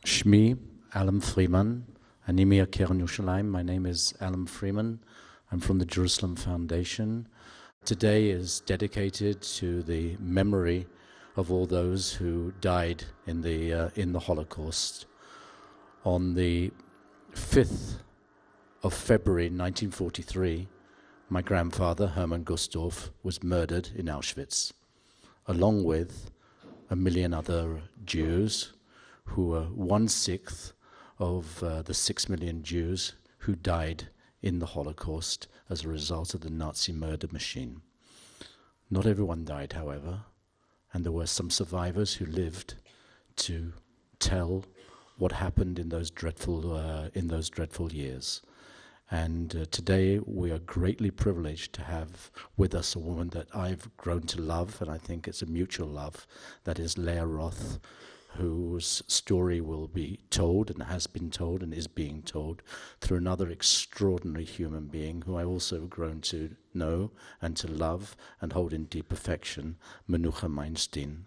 Shmi, Alan Freeman, Animia Keren Yerushalayim. My name is Alan Freeman. I'm from the Jerusalem Foundation. Today is dedicated to the memory of all those who died in the Holocaust. On the 5th of February 1943, my grandfather, Hermann Gustorf, was murdered in Auschwitz, along with 1 million other Jews who were 1/6 of the 6 million Jews who died in the Holocaust as a result of the Nazi murder machine. Not everyone died, however, and there were some survivors who lived to tell what happened in those dreadful years. And today we are greatly privileged to have with us a woman that I've grown to love, and I think it's a mutual love, that is Leah Roth, whose story will be told and has been told and is being told through another extraordinary human being who I also have grown to know and to love and hold in deep affection, Menucha Meinstein.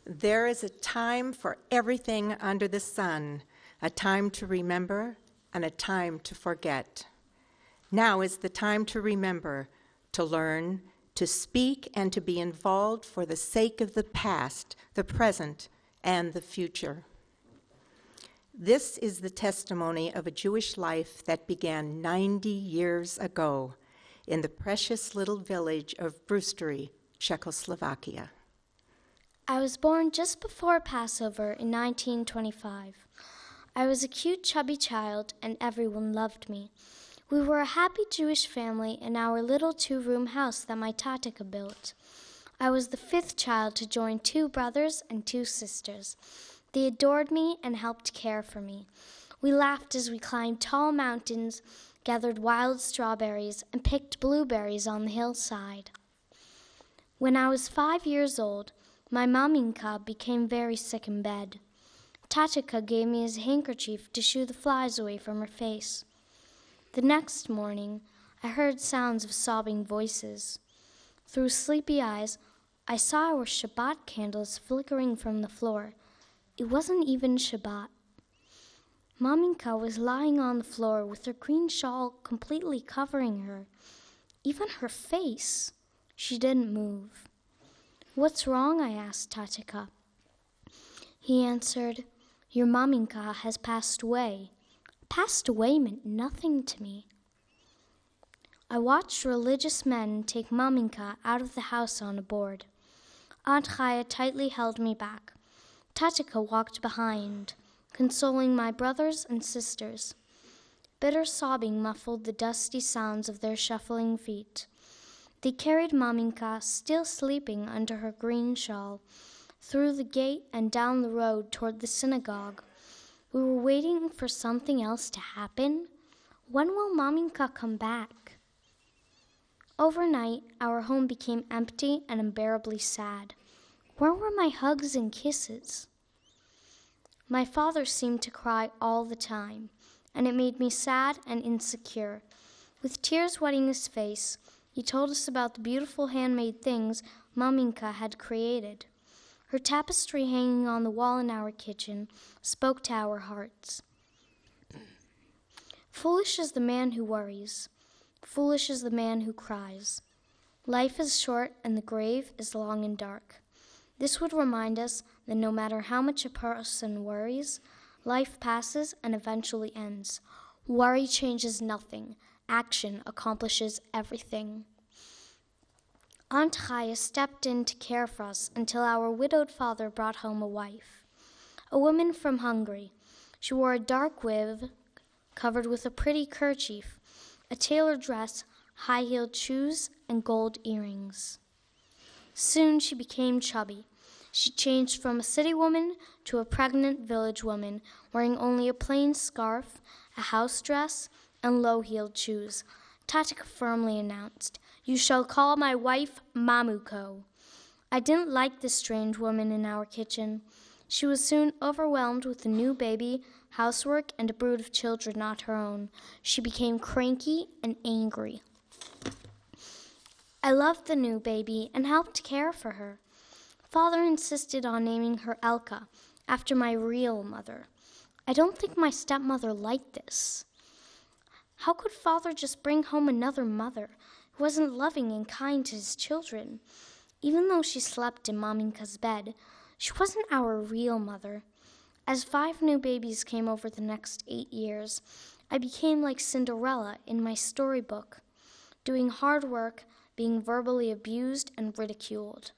There is a time for everything under the sun, a time to remember and a time to forget. Now is the time to remember, to learn, to speak, and to be involved for the sake of the past, the present, and the future. This is the testimony of a Jewish life that began 90 years ago in the precious little village of Brustary, Czechoslovakia. I was born just before Passover in 1925. I was a cute, chubby child, and everyone loved me. We were a happy Jewish family in our little 2-room house that my tatika built. I was the 5th child to join 2 brothers and 2 sisters. They adored me and helped care for me. We laughed as we climbed tall mountains, gathered wild strawberries, and picked blueberries on the hillside. When I was 5 years old, my maminka became very sick in bed. Tatika gave me his handkerchief to shoo the flies away from her face. The next morning, I heard sounds of sobbing voices. Through sleepy eyes, I saw our Shabbat candles flickering from the floor. It wasn't even Shabbat. Maminka was lying on the floor with her green shawl completely covering her. Even her face. She didn't move. "What's wrong?" I asked Tatika. He answered, "Your maminka has passed away." Passed away meant nothing to me. I watched religious men take maminka out of the house on a board. Aunt Chaya tightly held me back. Tatika walked behind, consoling my brothers and sisters. Bitter sobbing muffled the dusty sounds of their shuffling feet. They carried maminka, still sleeping under her green shawl, through the gate and down the road toward the synagogue. We were waiting for something else to happen. When will maminka come back? Overnight, our home became empty and unbearably sad. Where were my hugs and kisses? My father seemed to cry all the time, and it made me sad and insecure. With tears wetting his face, he told us about the beautiful handmade things maminka had created. Her tapestry hanging on the wall in our kitchen spoke to our hearts. Foolish is the man who worries. Foolish is the man who cries. Life is short and the grave is long and dark. This would remind us that no matter how much a person worries, life passes and eventually ends. Worry changes nothing. Action accomplishes everything. Aunt Chaya stepped in to care for us until our widowed father brought home a wife, a woman from Hungary. She wore a dark wig covered with a pretty kerchief, a tailored dress, high-heeled shoes, and gold earrings. Soon she became chubby. She changed from a city woman to a pregnant village woman, wearing only a plain scarf, a house dress, and low-heeled shoes. Tatika firmly announced, "You shall call my wife Mamuko." I didn't like this strange woman in our kitchen. She was soon overwhelmed with a new baby, housework, and a brood of children not her own. She became cranky and angry. I loved the new baby and helped care for her. Father insisted on naming her Elka, after my real mother. I don't think my stepmother liked this. How could Father just bring home another mother who wasn't loving and kind to his children? Even though she slept in Maminka's bed, she wasn't our real mother. As 5 new babies came over the next 8 years, I became like Cinderella in my storybook, doing hard work, being verbally abused and ridiculed.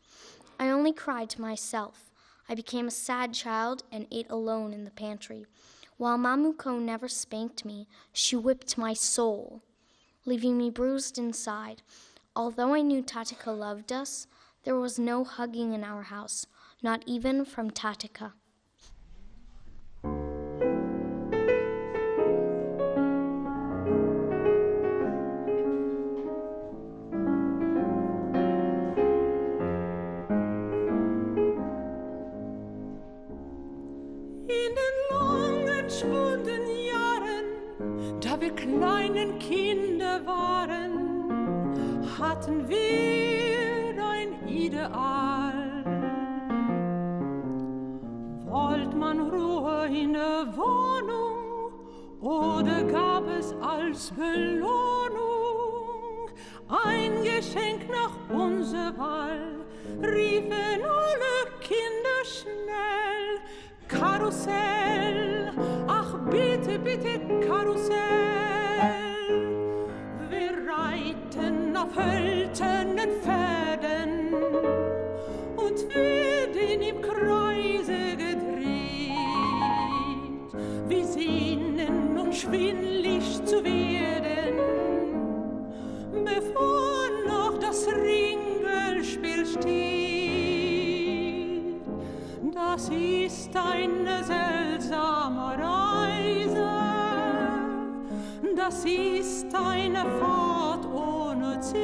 I only cried to myself. I became a sad child and ate alone in the pantry. While Mamuko never spanked me, she whipped my soul, leaving me bruised inside. Although I knew Tatika loved us, there was no hugging in our house, not even from Tatika. Da wir kleinen Kinder waren, hatten wir ein Ideal. Wollt man Ruhe in der Wohnung oder gab es als Belohnung ein Geschenk nach unserer Wahl? Riefen alle Kinder schnell, Karussell, ach bitte, bitte Karussell. Wir reiten auf hölzernen Pferden und werden im Kreise gedreht. Wir sehnen uns schwindlig zu werden, bevor noch das Ringelspiel steht. Das ist eine seltsame Reise, das ist eine Fahrt ohne Ziel.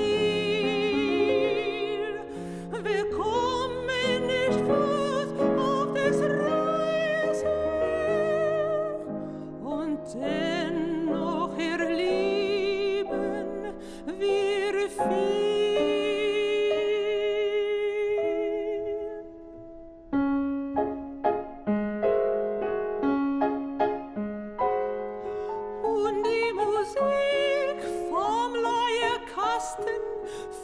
Wir kommen nicht fort auf das Reise und dennoch erleben wir viel.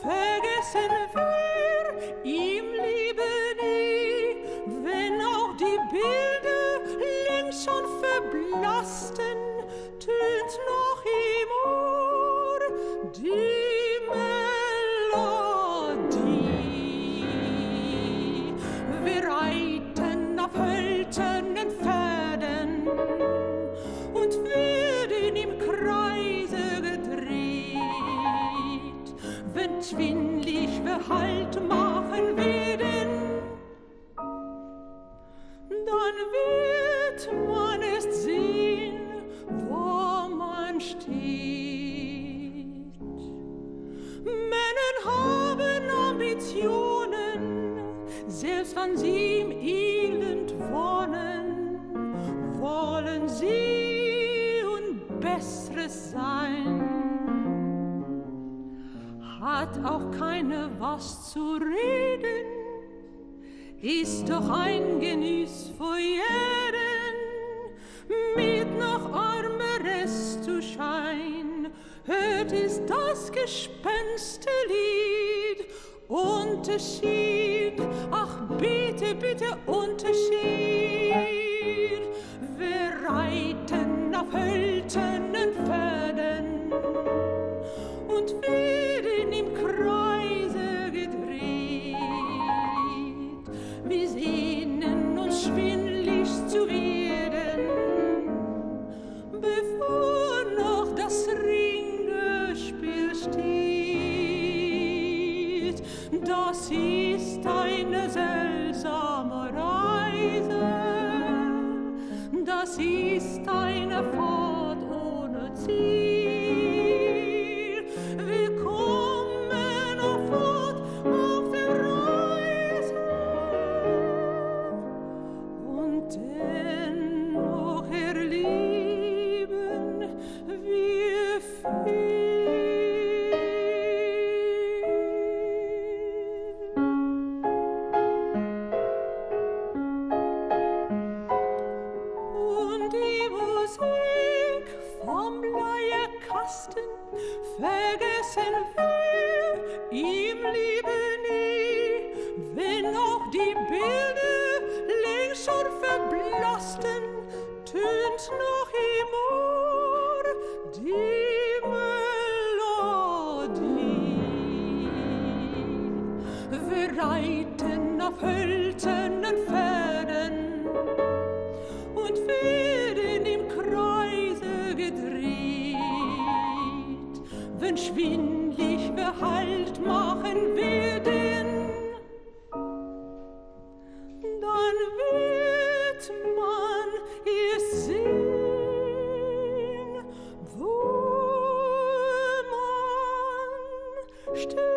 Vergessen wir im Leben nie, wenn auch die Bilder längst schon verblassten, tönt noch im Ohr die Melodie. Wir reiten auf hölzernen Pferden und werden im Kreise gedreht. Wenn schwindlig wir Halt machen werden, dann wird man erst sehen, wo man steht. Männer haben Ambitionen, selbst wenn sie im Elend wohnen, wollen sie und Besseres sein. Hat auch keiner was zu reden, ist doch ein Genuss für jeden, mit noch Armeres zu schein, hört ist das Gespensterlied, Unterschied, ach bitte, bitte Unterschied. Wir reiten auf hölzernen Pferden und werden im Kreise gedreht. Wir sehnen uns schwindlig zu werden, bevor noch das Ringespiel steht. Das ist eine seltsame Reise, das ist eine Fahrt ohne Ziel. vergessen wir im Leben nie, wenn auch die Bilder längst schon verblassten, tönt noch im Ohr die Melodie. Wir reiten auf hölzernen Pferden und werden im Kreise gedreht. Wenn schwindlig wir Halt machen werden, dann wird man es sehen, wo man steht.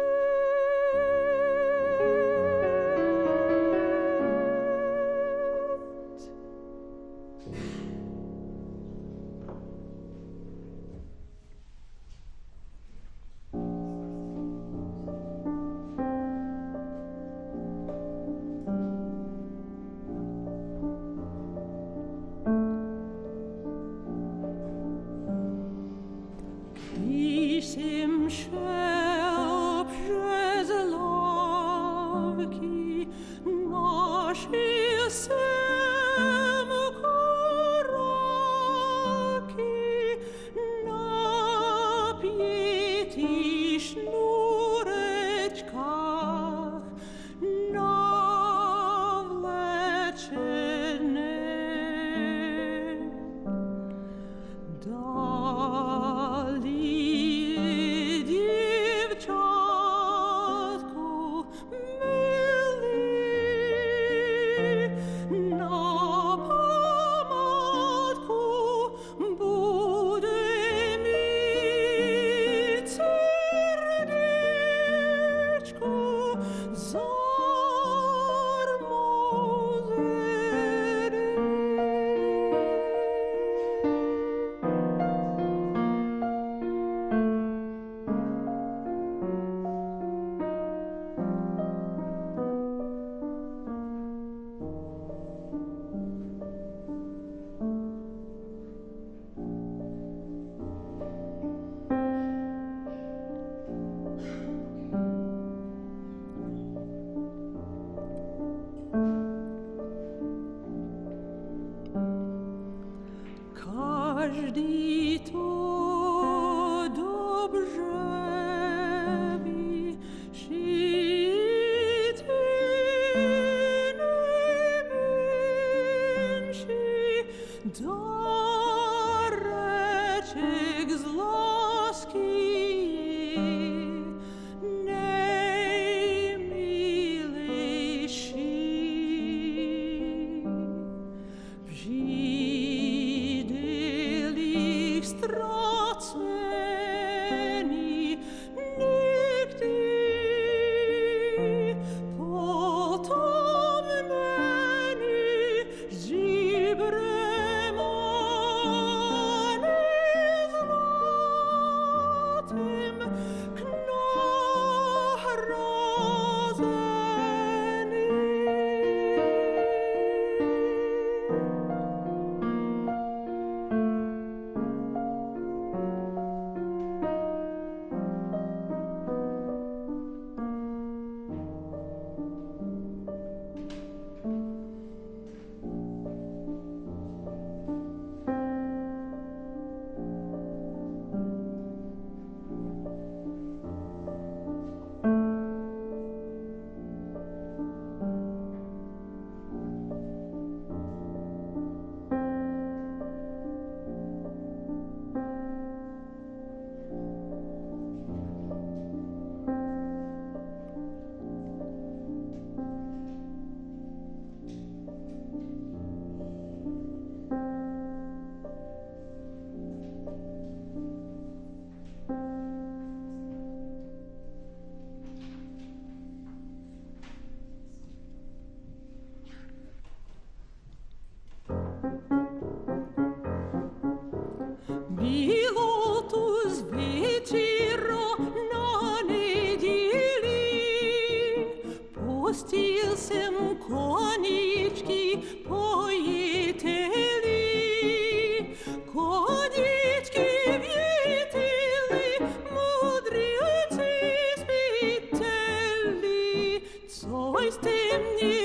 Конічки вітили, мудрі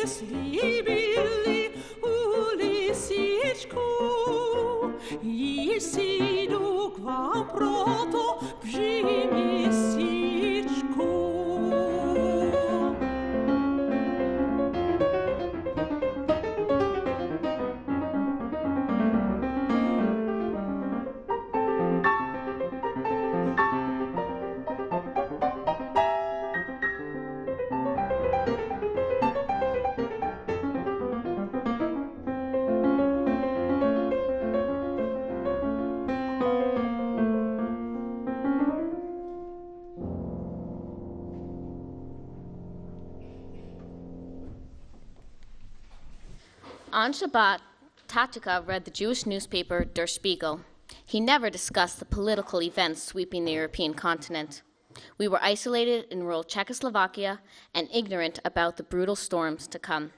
slibili ulisičku, jisi dugva proto bžimi sičku. On Shabbat, Tatika read the Jewish newspaper Der Spiegel. He never discussed the political events sweeping the European continent. We were isolated in rural Czechoslovakia and ignorant about the brutal storms to come.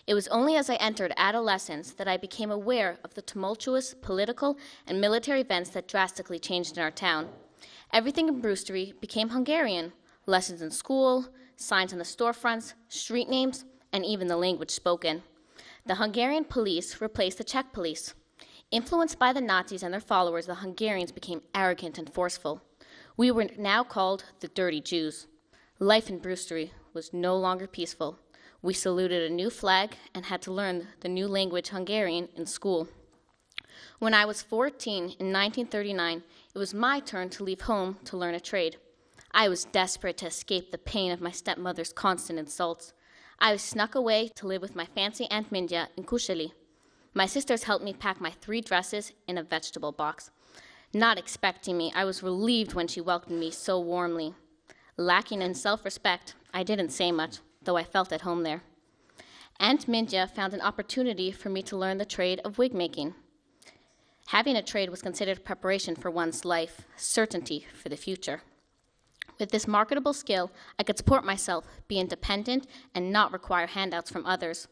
It was only as I entered adolescence that I became aware of the tumultuous political and military events that drastically changed in our town. Everything in Brewstery became Hungarian. Lessons in school, signs on the storefronts, street names, and even the language spoken. The Hungarian police replaced the Czech police. Influenced by the Nazis and their followers, the Hungarians became arrogant and forceful. We were now called the Dirty Jews. Life in Brewstery was no longer peaceful. We saluted a new flag and had to learn the new language Hungarian in school. When I was 14 in 1939, it was my turn to leave home to learn a trade. I was desperate to escape the pain of my stepmother's constant insults. I was snuck away to live with my fancy Aunt Mindja in Kusheli. My sisters helped me pack my 3 dresses in a vegetable box. Not expecting me, I was relieved when she welcomed me so warmly. Lacking in self-respect, I didn't say much, though I felt at home there. Aunt Mindja found an opportunity for me to learn the trade of wig making. Having a trade was considered preparation for one's life, certainty for the future. With this marketable skill, I could support myself, be independent, and not require handouts from others.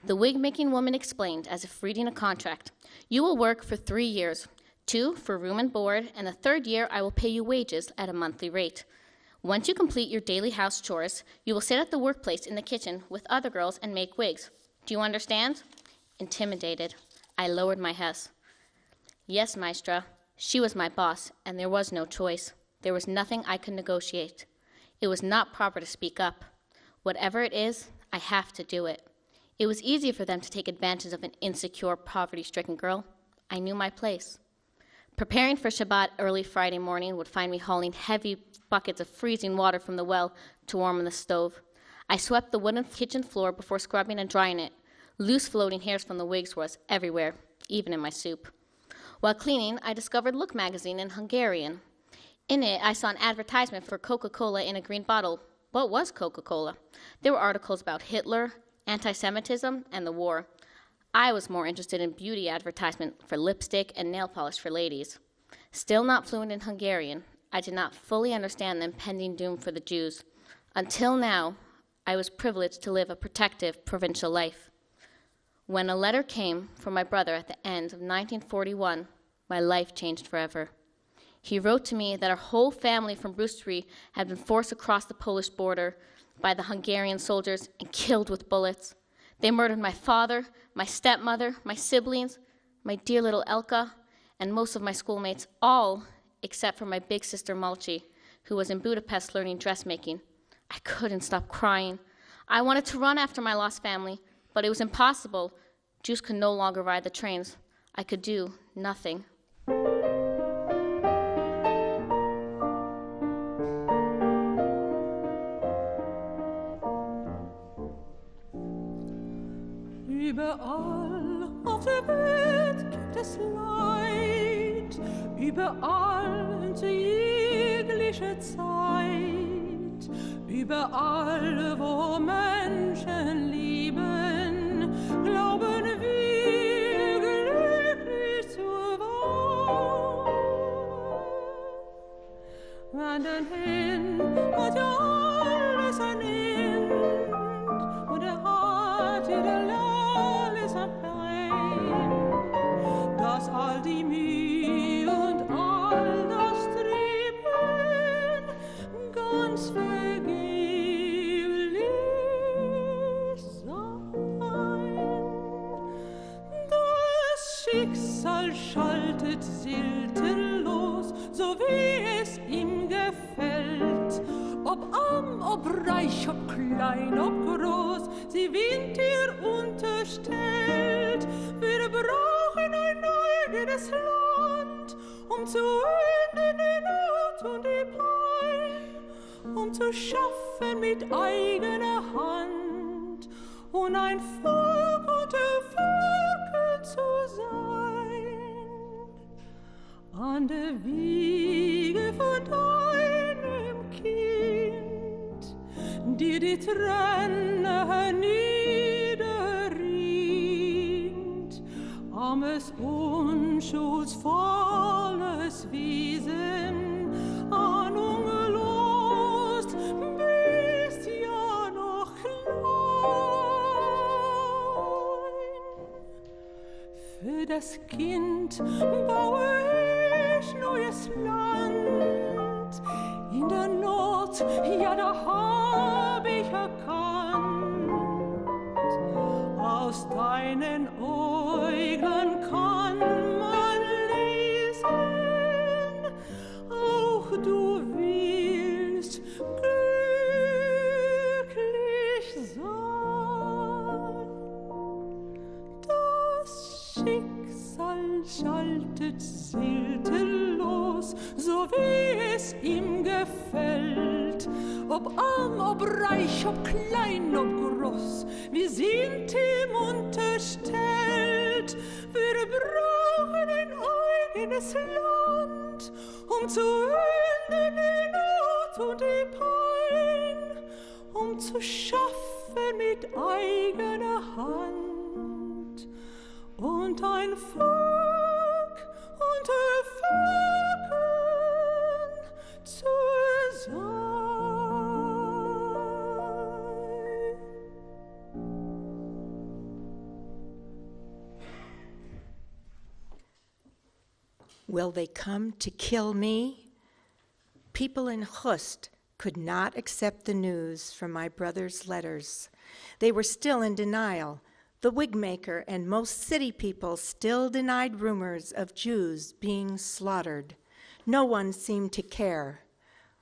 The wig-making woman explained, as if reading a contract, "You will work for 3 years, 2 for room and board, and the 3rd year I will pay you wages at a monthly rate. Once you complete your daily house chores, you will sit at the workplace in the kitchen with other girls and make wigs. Do you understand?" Intimidated, I lowered my head. Yes, Maestra. She was my boss, and there was no choice. There was nothing I could negotiate. It was not proper to speak up. Whatever it is, I have to do it. It was easy for them to take advantage of an insecure, poverty-stricken girl. I knew my place. Preparing for Shabbat early Friday morning would find me hauling heavy buckets of freezing water from the well to warm on the stove. I swept the wooden kitchen floor before scrubbing and drying it. Loose floating hairs from the wigs was everywhere, even in my soup. While cleaning, I discovered Look magazine in Hungarian. In it, I saw an advertisement for Coca-Cola in a green bottle. What was Coca-Cola? There were articles about Hitler, anti-Semitism, and the war. I was more interested in beauty advertisement for lipstick and nail polish for ladies. Still not fluent in Hungarian, I did not fully understand the impending doom for the Jews. Until now, I was privileged to live a protective provincial life. When a letter came from my brother at the end of 1941, my life changed forever. He wrote to me that our whole family from Brewstery had been forced across the Polish border by the Hungarian soldiers and killed with bullets. They murdered my father, my stepmother, my siblings, my dear little Elka, and most of my schoolmates, all except for my big sister Malchi, who was in Budapest learning dressmaking. I couldn't stop crying. I wanted to run after my lost family, but it was impossible. Jews could no longer ride the trains. I could do nothing. Überall auf der Welt gibt es Leid, überall zu jeglicher Zeit, überall, wo Menschen lieben, glauben wir glücklich zu sein. Wandern hin, hat ja alles ein Ende, und hat jeder dass all die Mühe und all das Trieben ganz vergeblich sei. Schicksal schaltet siltenlos, so wie es ihm gefällt. Ob arm, ob reich, ob klein, ob groß, sie winnt ihr unterstellt. Wir brauchen ein eigenes Land, um zu enden die Not und die Pein, um zu schaffen mit eigener Hand und ein Volk unter Völkern zu sein. An der Wiege von deinem Kind, dir die Träne niederrinnt, armes, unschuldsvolles Wesen, ahnungslos, bist ja noch klein. Für das Kind baue ich neues Land, in der Not, ja, da hab ich erkannt, aus deinen Äuglein kann man lesen, auch du willst glücklich sein. Das Schicksal schaltet siltenlos, so wie es ihm gefällt. Ob arm, ob reich, ob klein, ob groß, wir sind ihm unterstellt. Wir brauchen ein eigenes Land, um zu enden die Not und die Pein, um zu schaffen mit eigener Hand und ein Volk unter Völkern zu sein. Will they come to kill me? People in Khust could not accept the news from my brother's letters. They were still in denial. The wigmaker and most city people still denied rumors of Jews being slaughtered. No one seemed to care.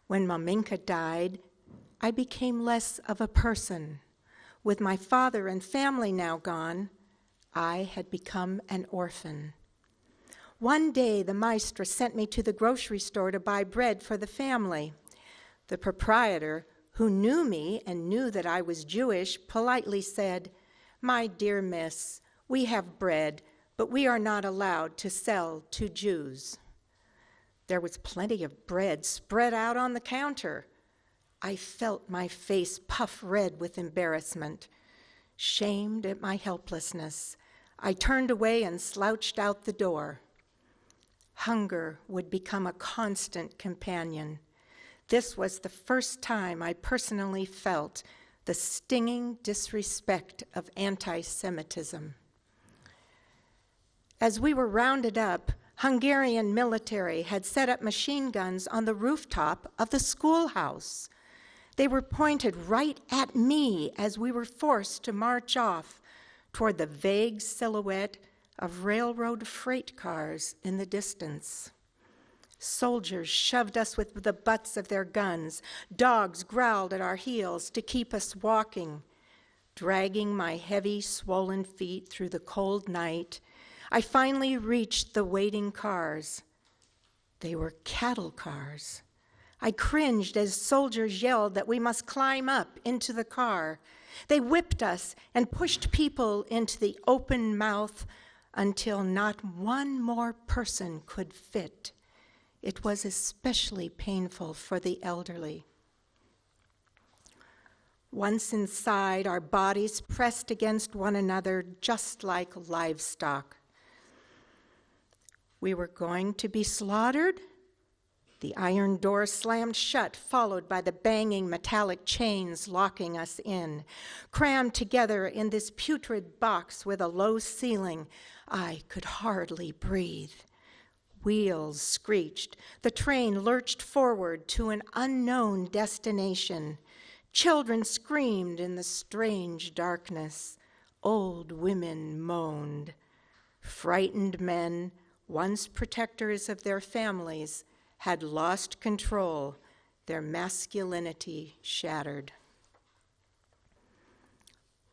When Menucha died, I became less of a person. With my father and family now gone, I had become an orphan. One day, the maestra sent me to the grocery store to buy bread for the family. The proprietor, who knew me and knew that I was Jewish, politely said, "My dear miss, we have bread, but we are not allowed to sell to Jews." There was plenty of bread spread out on the counter. I felt my face puff red with embarrassment. Shamed at my helplessness, I turned away and slouched out the door. Hunger would become a constant companion. This was the first time I personally felt the stinging disrespect of anti-Semitism. As we were rounded up, Hungarian military had set up machine guns on the rooftop of the schoolhouse. They were pointed right at me as we were forced to march off toward the vague silhouette of railroad freight cars in the distance. Soldiers shoved us with the butts of their guns. Dogs growled at our heels to keep us walking. Dragging my heavy, swollen feet through the cold night, I finally reached the waiting cars. They were cattle cars. I cringed as soldiers yelled that we must climb up into the car. They whipped us and pushed people into the open mouth until not one more person could fit. It was especially painful for the elderly. Once inside, our bodies pressed against one another just like livestock. We were going to be slaughtered? The iron door slammed shut, followed by the banging metallic chains locking us in. Crammed together in this putrid box with a low ceiling, I could hardly breathe. Wheels screeched. The train lurched forward to an unknown destination. Children screamed in the strange darkness. Old women moaned. Frightened men, once protectors of their families, had lost control, their masculinity shattered.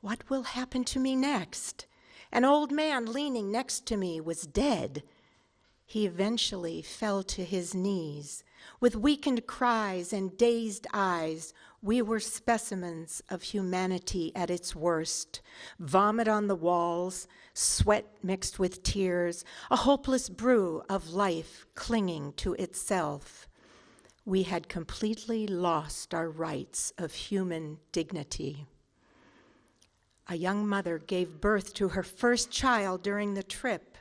What will happen to me next? An old man leaning next to me was dead. He eventually fell to his knees. With weakened cries and dazed eyes, we were specimens of humanity at its worst. Vomit on the walls, sweat mixed with tears, a hopeless brew of life clinging to itself. We had completely lost our rights of human dignity. A young mother gave birth to her first child during the trip.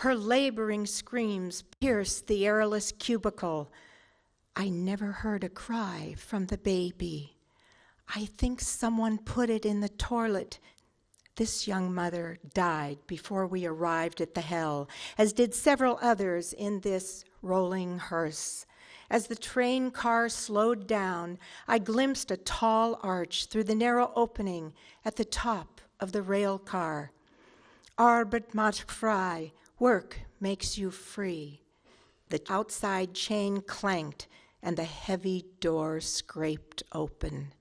Her laboring screams pierced the airless cubicle. I never heard a cry from the baby. I think someone put it in the toilet. This young mother died before we arrived at the hell, as did several others in this rolling hearse. As the train car slowed down, I glimpsed a tall arch through the narrow opening at the top of the rail car. Arbeit macht frei, work makes you free. The outside chain clanked and the heavy door scraped open.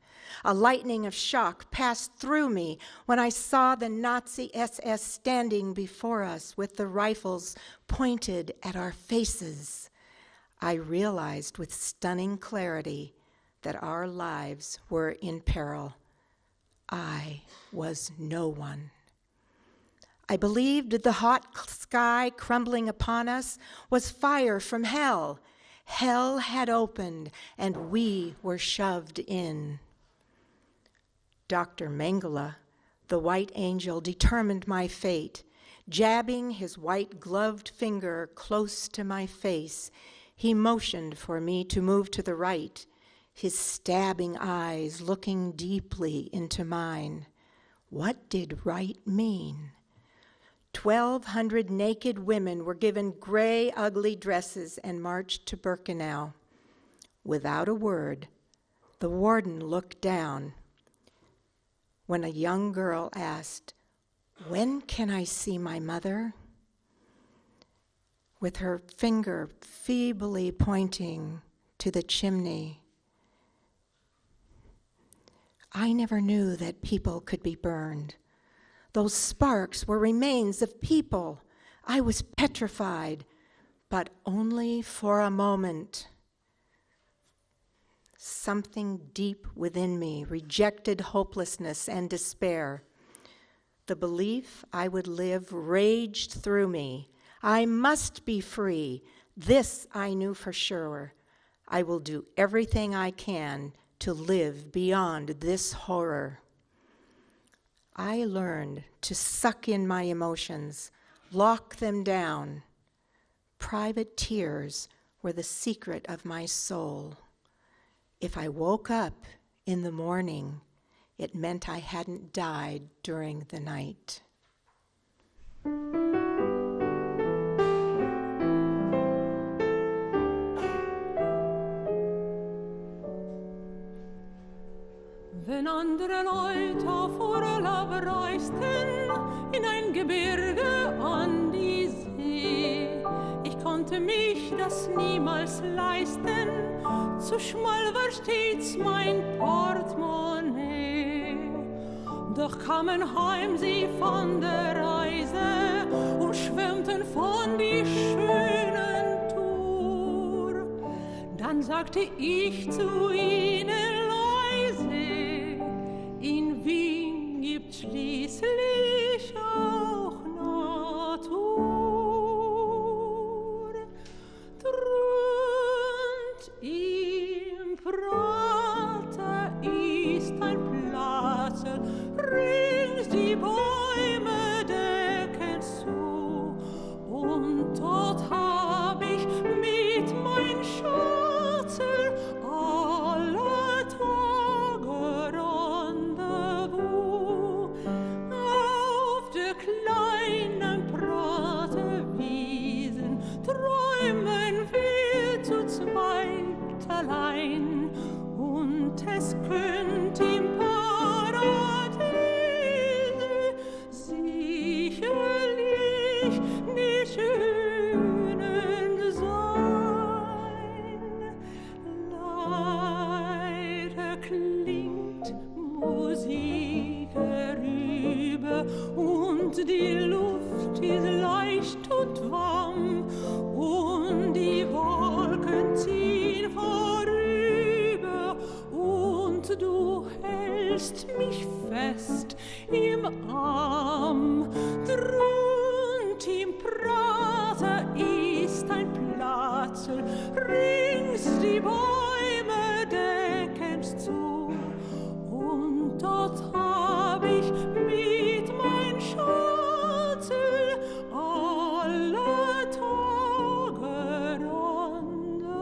A lightning of shock passed through me when I saw the Nazi SS standing before us with the rifles pointed at our faces. I realized with stunning clarity that our lives were in peril. I was no one. I believed the hot sky crumbling upon us was fire from hell. Hell had opened, and we were shoved in. Dr. Mengele, the white angel, determined my fate. Jabbing his white-gloved finger close to my face, he motioned for me to move to the right, his stabbing eyes looking deeply into mine. What did right mean? 1,200 naked women were given gray, ugly dresses and marched to Birkenau. Without a word, the warden looked down. When a young girl asked, "When can I see my mother?" with her finger feebly pointing to the chimney. I never knew that people could be burned. Those sparks were remains of people. I was petrified, but only for a moment. Something deep within me rejected hopelessness and despair. The belief I would live raged through me. I must be free. This I knew for sure. I will do everything I can to live beyond this horror. I learned to suck in my emotions, lock them down. Private tears were the secret of my soul. If I woke up in the morning, it meant I hadn't died during the night. Wenn andere Leute auf Urlaub reisten, in ein Gebirge an die See, ich konnte mich das niemals leisten, zu schmal war stets mein Portemonnaie. Doch kamen heim sie von der Reise und schwärmten von die schönen Tour. Dann sagte ich zu ihnen leise, in Wien gibt schließlich auch Natur. Drund im Prater ist ein Platz, rings die Bäume decken zu, und dort hab ich mit mein Schatzel alle Tage Rendezvous. Auf der kleinen Praterwiesen träumen wir zu zweit allein, und es könnte im Paradiese sicherlich und die Luft ist leicht und warm und die Wolken ziehen vorüber und du hältst mich fest im Arm. Drunten im Prater ist ein Platzel, rings die Bäume decken's zu und dort hab ich mit mein Schatzel alle Tage Rendezvous.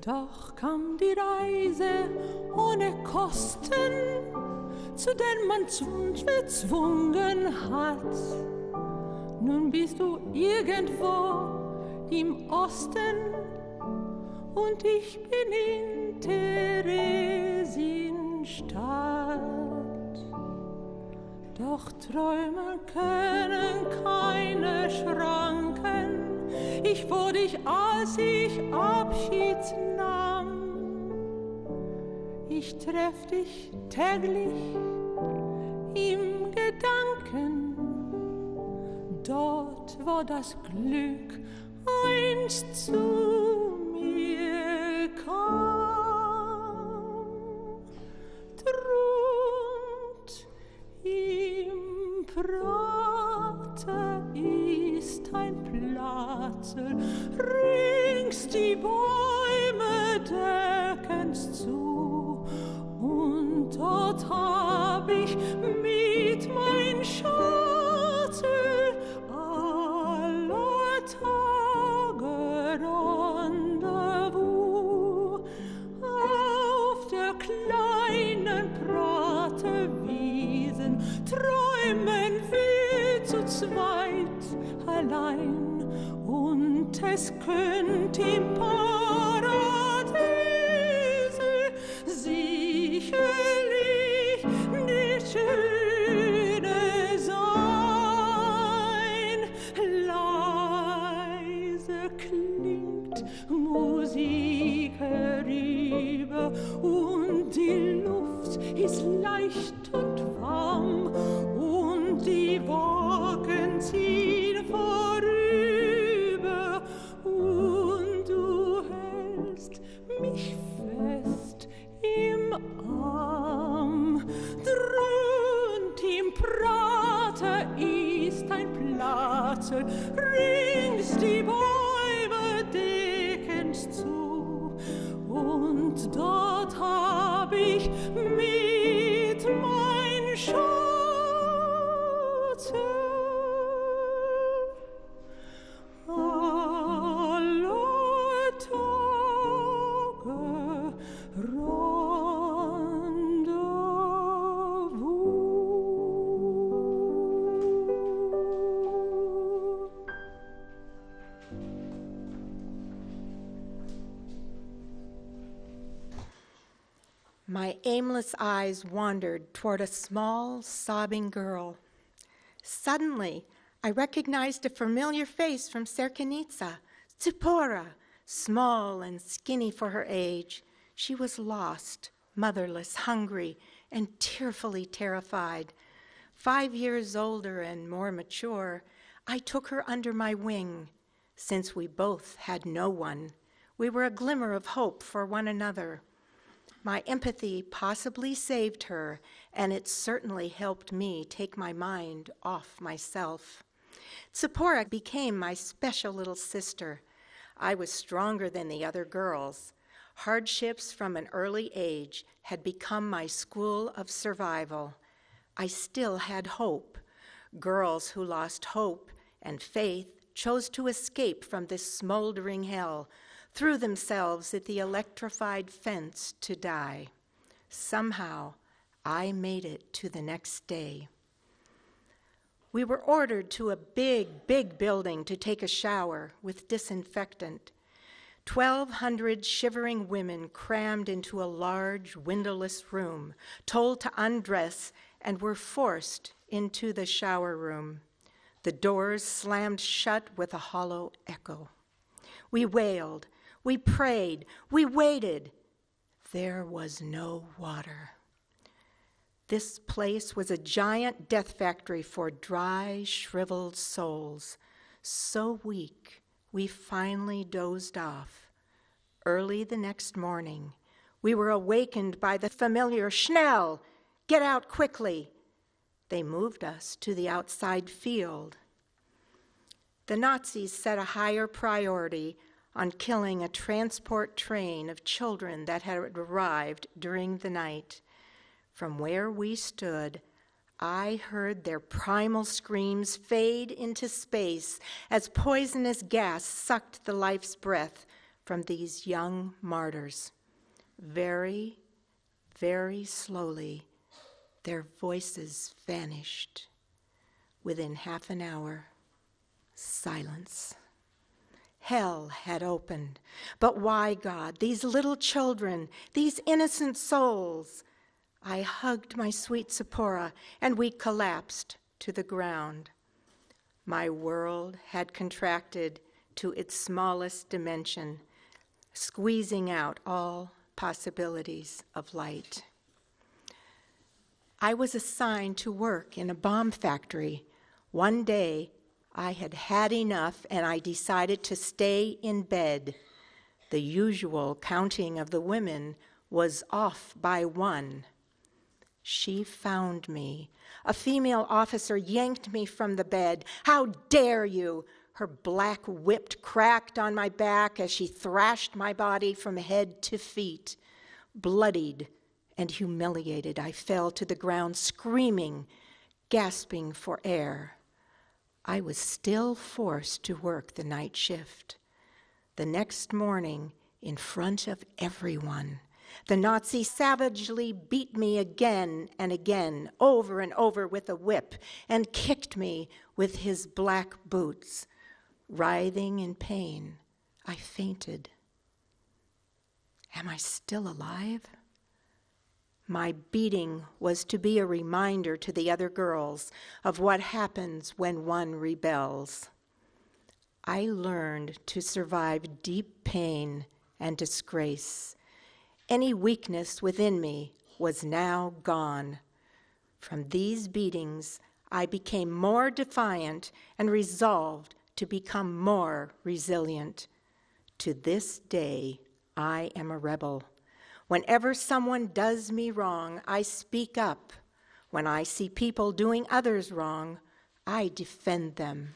Doch kam die Reise ohne Kosten, zu der man uns gezwungen hat. Nun bist du irgendwo im Osten und ich bin in Theresienstadt. Doch Träume kennen keine Schranken. Ich vor dich, als ich Abschied nahm. Ich treff dich täglich im Gedanken, dort, wo das Glück einst zu mir kam. Drunt im Prater ist ein Platzel, rings die Bäume decken's zu, und dort hab ich mit mein Schatzel aller Tage Rendezvous. Auf der kleinen Praterwiesen träumen wir zu zweit allein, und es könnt im Paradiese sicherlich nicht schöner sein. Leise klingt Musik herüber und die Luft ist leicht und warm und die Wolken ziehen vorüber und du hältst mich fest im Arm. Drunten im Prater ist ein Platzel, rings die Bäume decken's zu, und dort hab ich mit mein Schatzel alle Tage Rendezvous. My aimless eyes wandered toward a small, sobbing girl. Suddenly, I recognized a familiar face from Serkenitsa, Tsipora, small and skinny for her age. She was lost, motherless, hungry, and tearfully terrified. 5 years older and more mature, I took her under my wing. Since we both had no one, we were a glimmer of hope for one another. My empathy possibly saved her, and it certainly helped me take my mind off myself. Tsipora became my special little sister. I was stronger than the other girls. Hardships from an early age had become my school of survival. I still had hope. Girls who lost hope and faith chose to escape from this smoldering hell, threw themselves at the electrified fence to die. Somehow, I made it to the next day. We were ordered to a big, big building to take a shower with disinfectant. 1,200 shivering women crammed into a large, windowless room, told to undress, and were forced into the shower room. The doors slammed shut with a hollow echo. We wailed, we prayed, we waited. There was no water. This place was a giant death factory for dry, shriveled souls. So weak, we finally dozed off. Early the next morning, we were awakened by the familiar "Schnell! Get out quickly!" They moved us to the outside field. The Nazis set a higher priority on killing a transport train of children that had arrived during the night. From where we stood, I heard their primal screams fade into space as poisonous gas sucked the life's breath from these young martyrs. Very, very slowly, their voices vanished. Within half an hour, silence. Hell had opened. But why, God? These little children, these innocent souls. I hugged my sweet Zipporah, and we collapsed to the ground. My world had contracted to its smallest dimension, squeezing out all possibilities of light. I was assigned to work in a bomb factory. One day, I had had enough, and I decided to stay in bed. The usual counting of the women was off by one. She found me. A female officer yanked me from the bed. "How dare you!" Her black whip cracked on my back as she thrashed my body from head to feet. Bloodied and humiliated, I fell to the ground, screaming, gasping for air. I was still forced to work the night shift. The next morning, in front of everyone, the Nazi savagely beat me again and again, over and over with a whip, and kicked me with his black boots. Writhing in pain, I fainted. Am I still alive? My beating was to be a reminder to the other girls of what happens when one rebels. I learned to survive deep pain and disgrace. Any weakness within me was now gone. From these beatings, I became more defiant and resolved to become more resilient. To this day, I am a rebel. Whenever someone does me wrong, I speak up. When I see people doing others wrong, I defend them.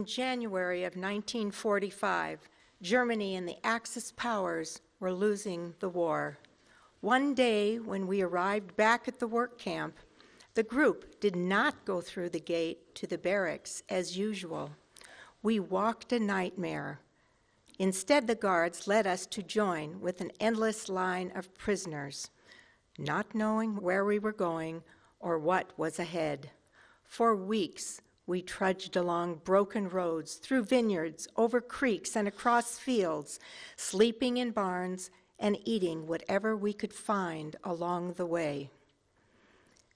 January of 1945, Germany and the Axis powers were losing the war. One day when we arrived back at the work camp, the group did not go through the gate to the barracks as usual. We walked a nightmare. Instead, the guards led us to join with an endless line of prisoners, not knowing where we were going or what was ahead. For weeks, we trudged along broken roads, through vineyards, over creeks, and across fields, sleeping in barns and eating whatever we could find along the way.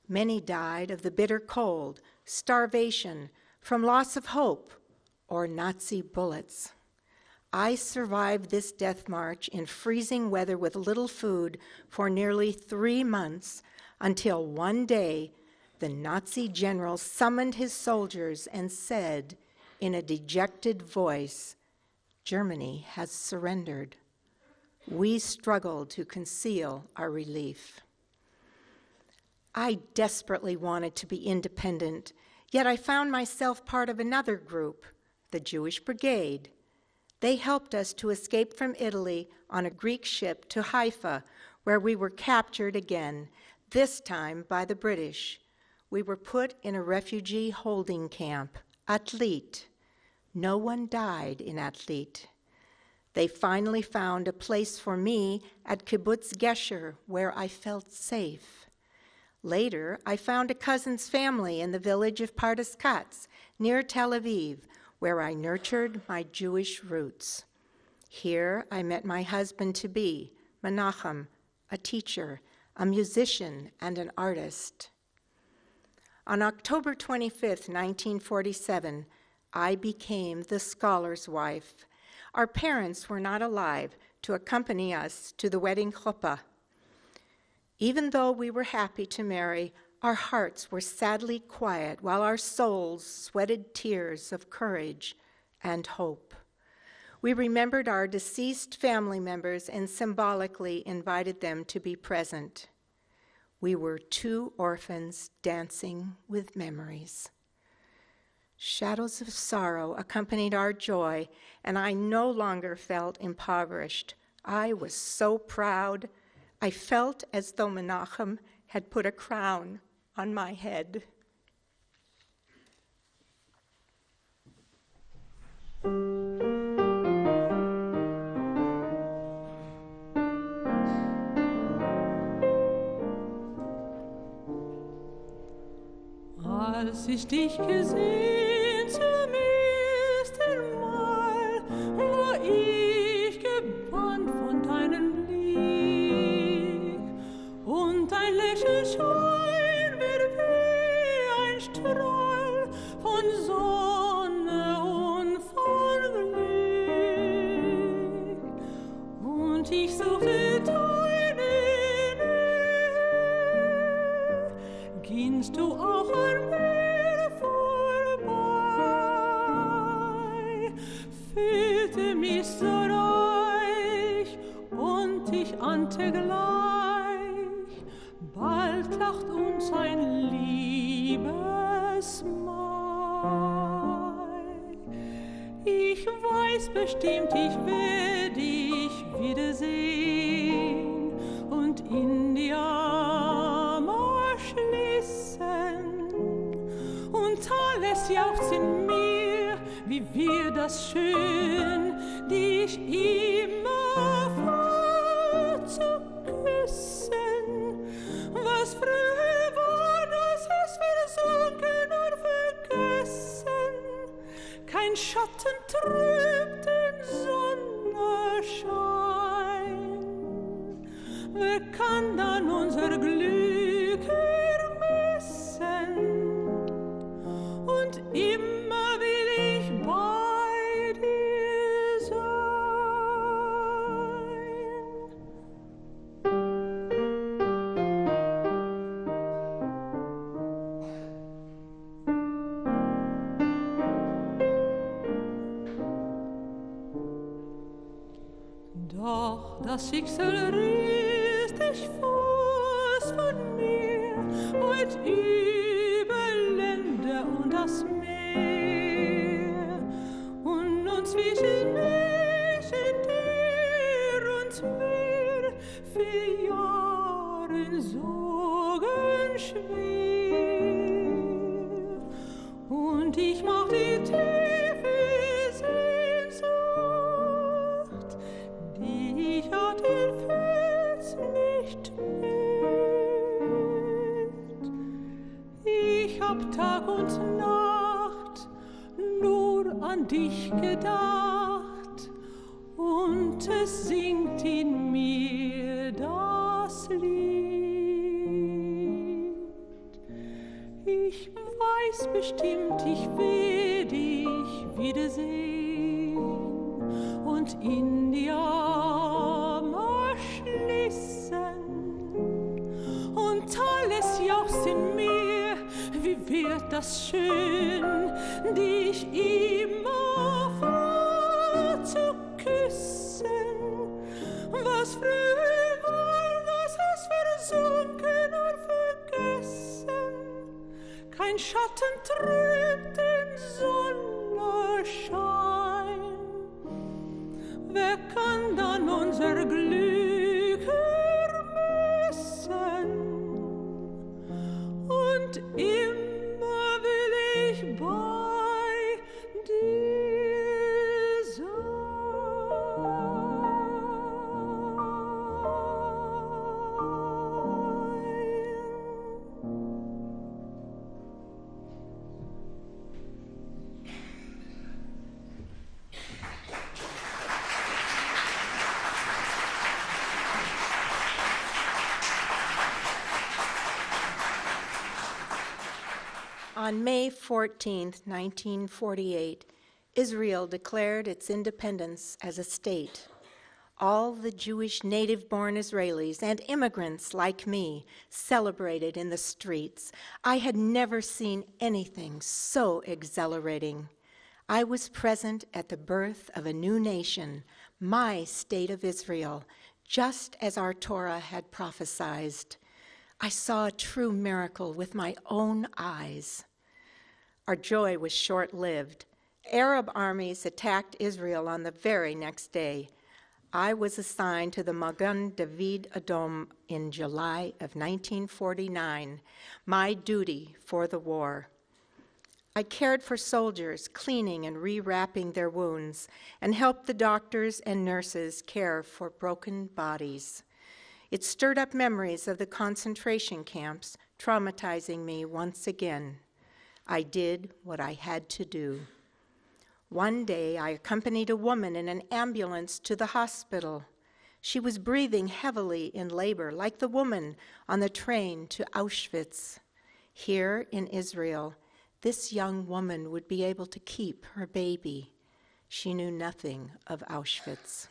Many died of the bitter cold, starvation, from loss of hope, or Nazi bullets. I survived this death march in freezing weather with little food for nearly 3 months, until one day the Nazi general summoned his soldiers and said in a dejected voice, "Germany has surrendered." We struggled to conceal our relief. I desperately wanted to be independent, yet I found myself part of another group, the Jewish Brigade. They helped us to escape from Italy on a Greek ship to Haifa, where we were captured again, this time by the British. We were put in a refugee holding camp, Atlit. No one died in Atlit. They finally found a place for me at Kibbutz Gesher, where I felt safe. Later, I found a cousin's family in the village of Pardes Katz, near Tel Aviv, where I nurtured my Jewish roots. Here, I met my husband-to-be, Menachem, a teacher, a musician, and an artist. On October 25, 1947, I became the scholar's wife. Our parents were not alive to accompany us to the wedding chuppah. Even though we were happy to marry, our hearts were sadly quiet while our souls sweated tears of courage and hope. We remembered our deceased family members and symbolically invited them to be present. We were 2 orphans dancing with memories. Shadows of sorrow accompanied our joy, and I no longer felt impoverished. I was so proud. I felt as though Menachem had put a crown on my head. Als ich dich gesehen zum ersten Mal, war ich gebannt von deinem Blick, und dein Lächeln scheint mir wie ein Strahl von Sonne und von Glück, und ich suchte deine Nähe, gingst du auch an mir vorbei, fühlte mich so reich und ich ahnte gleich, bald lacht uns ein Liebesmahl. Ich weiß bestimmt, ich werde dich wiedersehen und in die Arme schließen. Und alles jauchzt in mir, wie wir das schön, dich immer vor zu küssen. Was früher war, das ist versunken und vergessen. Kein Schatten trübt den Sonnenschein. Wer kann dann unser Glück ermessen? Und immer will ich bei dir sein. Doch das Schicksal riss dich Fuß von mir, weit über Länder und das Meer. schwer. Und ich mach die tiefe Sehnsucht, die ich an den Fels nicht hält. Ich hab Tag und Nacht nur an dich gedacht, und es singt in mir das Lied. Ich weiß bestimmt, ich will dich wiedersehen und in die Arme schließen. Und alles jauchzt in mir, wie wird das schön, dich immer vor zu küssen. Was früher war, das ist versunken und vergessen. Kein Schatten trübt den Sonnenschein. Wer kann dann unser Glück ermessen? Und immer will ich bei dir sein. On May 14, 1948, Israel declared its independence as a state. All the Jewish native-born Israelis and immigrants like me celebrated in the streets. I had never seen anything so exhilarating. I was present at the birth of a new nation, my state of Israel, just as our Torah had prophesied. I saw a true miracle with my own eyes. Our joy was short-lived. Arab armies attacked Israel on the very next day. I was assigned to the Magen David Adom in July of 1949, my duty for the war. I cared for soldiers, cleaning and rewrapping their wounds, and helped the doctors and nurses care for broken bodies. It stirred up memories of the concentration camps, traumatizing me once again. I did what I had to do. One day, I accompanied a woman in an ambulance to the hospital. She was breathing heavily in labor, like the woman on the train to Auschwitz. Here in Israel, this young woman would be able to keep her baby. She knew nothing of Auschwitz.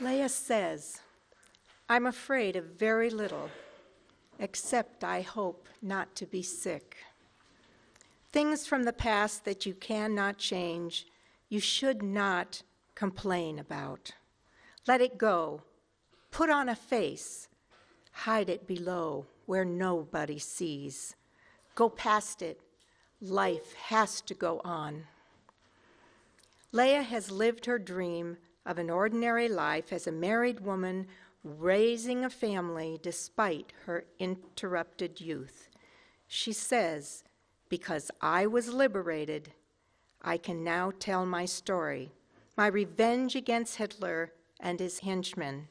Leah says, I'm afraid of very little, except I hope not to be sick. Things from the past that you cannot change, you should not complain about. Let it go. Put on a face. Hide it below where nobody sees. Go past it. Life has to go on. Leah has lived her dream of an ordinary life as a married woman raising a family despite her interrupted youth. She says, because I was liberated, I can now tell my story, my revenge against Hitler and his henchmen.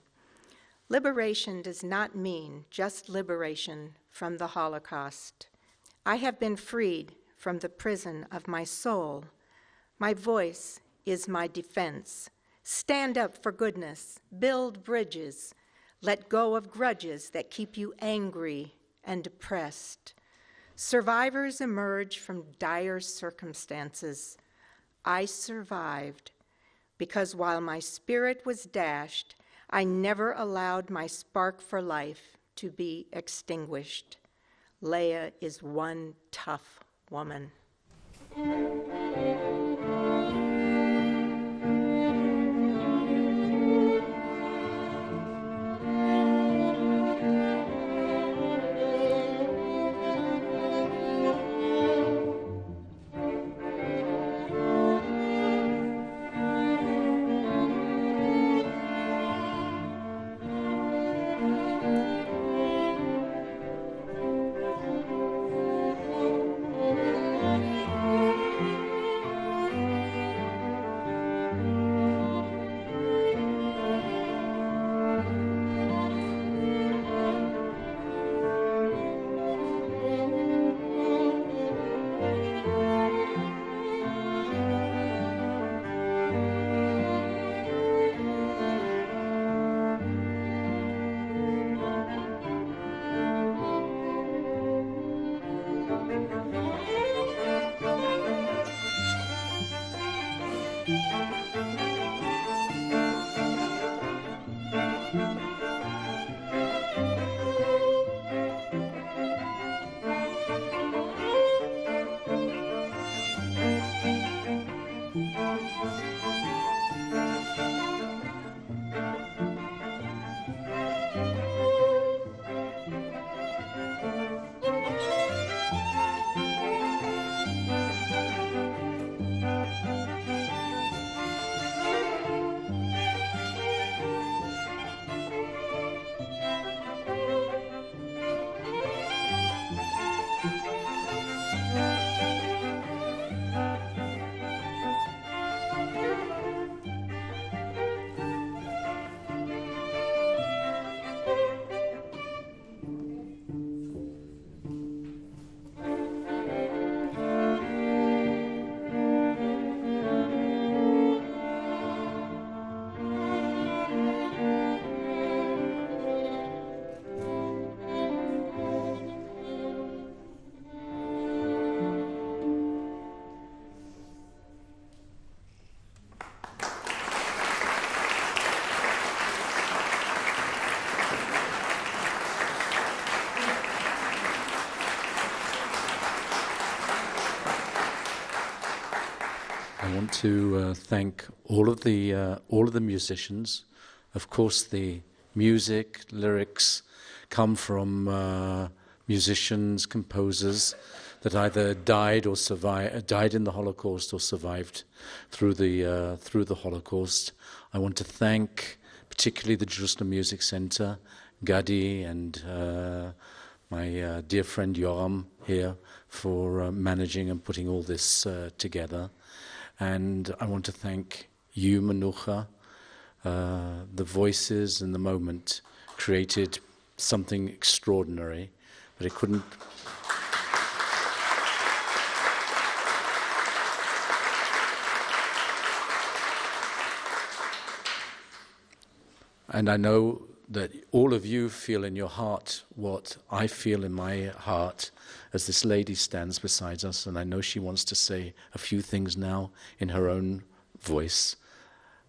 Liberation does not mean just liberation from the Holocaust. I have been freed from the prison of my soul. My voice is my defense. Stand up for goodness, build bridges, let go of grudges that keep you angry and depressed. Survivors emerge from dire circumstances. I survived because while my spirit was dashed, I never allowed my spark for life to be extinguished. Leah is one tough woman. I want to thank all of the musicians. Of course, the music, lyrics come from musicians, composers that either died in the Holocaust or survived through the Holocaust. I want to thank particularly the Jerusalem Music Center, Gadi, and my dear friend Yoram here for managing and putting all this together. And I want to thank you, Menucha. The voices and the moment created something extraordinary, but it couldn't. And I know that all of you feel in your heart what I feel in my heart as this lady stands beside us, and I know she wants to say a few things now in her own voice.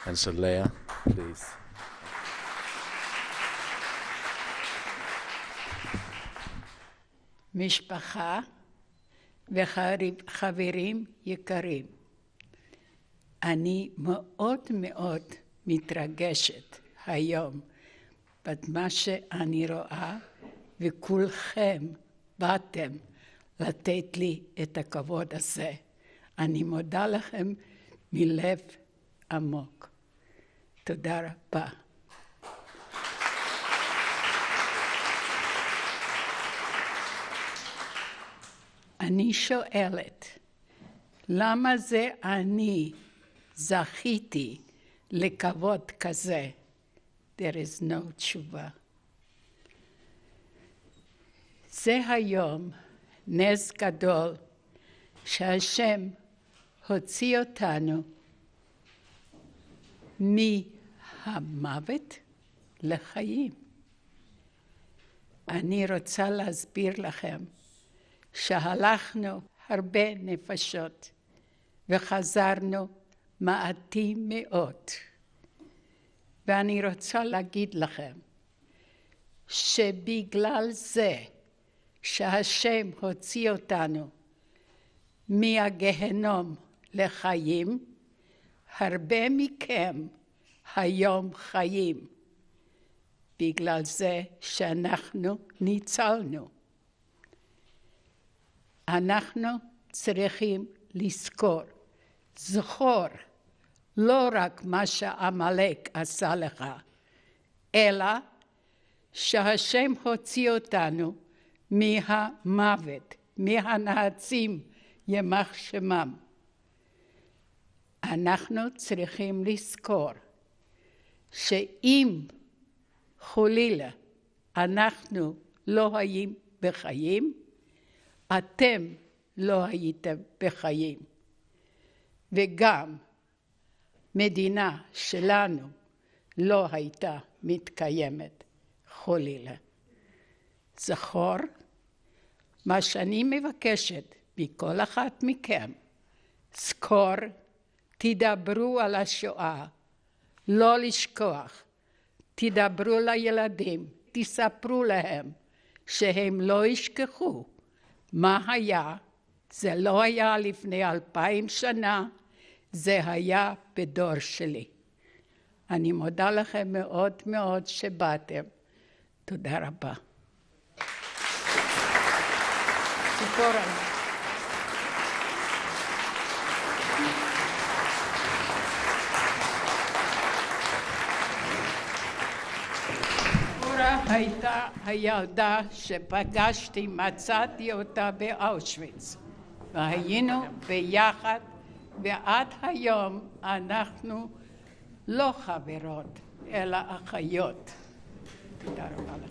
And so, Leah, please. משפחה וחברים יקרים, אני מאוד מאוד מתרגשת היום במה שאני רואה, וכולכם באתם לתת לי את הכבוד הזה. אני מודה לכם מלב עמוק. תודה רבה. אני שואלת, למה זה אני זכיתי לכבוד כזה? There is no תשובה. זה היום נס גדול שהשם הוציא אותנו מהמוות לחיים. אני רוצה להסביר לכם שהלכנו הרבה נפשות וחזרנו מעטים מאוד. ואני רוצה להגיד לכם שבגלל זה שהשם הוציא אותנו מהגהנום לחיים, הרבה מכם היום חיים. בגלל זה שאנחנו ניצלנו. אנחנו צריכים לזכור, זכור, לא רק מה שעמלק עשה לך, אלא שהשם הוציא אותנו מהמוות, מהנאצים ימח שמם. אנחנו צריכים לזכור שאם חלילה אנחנו לא היינו בחיים, אתם לא הייתם בחיים. וגם מדינה שלנו לא הייתה מתקיימת חלילה. זכור, מה שאני מבקשת מכל אחת מכם, זכור, תדברו על השואה, לא לשכוח, תדברו לילדים, תספרו להם שהם לא ישכחו מה היה. זה לא היה לפני 2000 שנה, זה היה בדור שלי. אני מודה לכם מאוד מאוד שבאתם. תודה רבה. ציפורה. ציפורה הייתה הילדה שפגשתי, מצאתי אותה באושוויץ. והיינו ביחד, ועד היום אנחנו לא חברות, אלא אחיות. תודה רבה לך.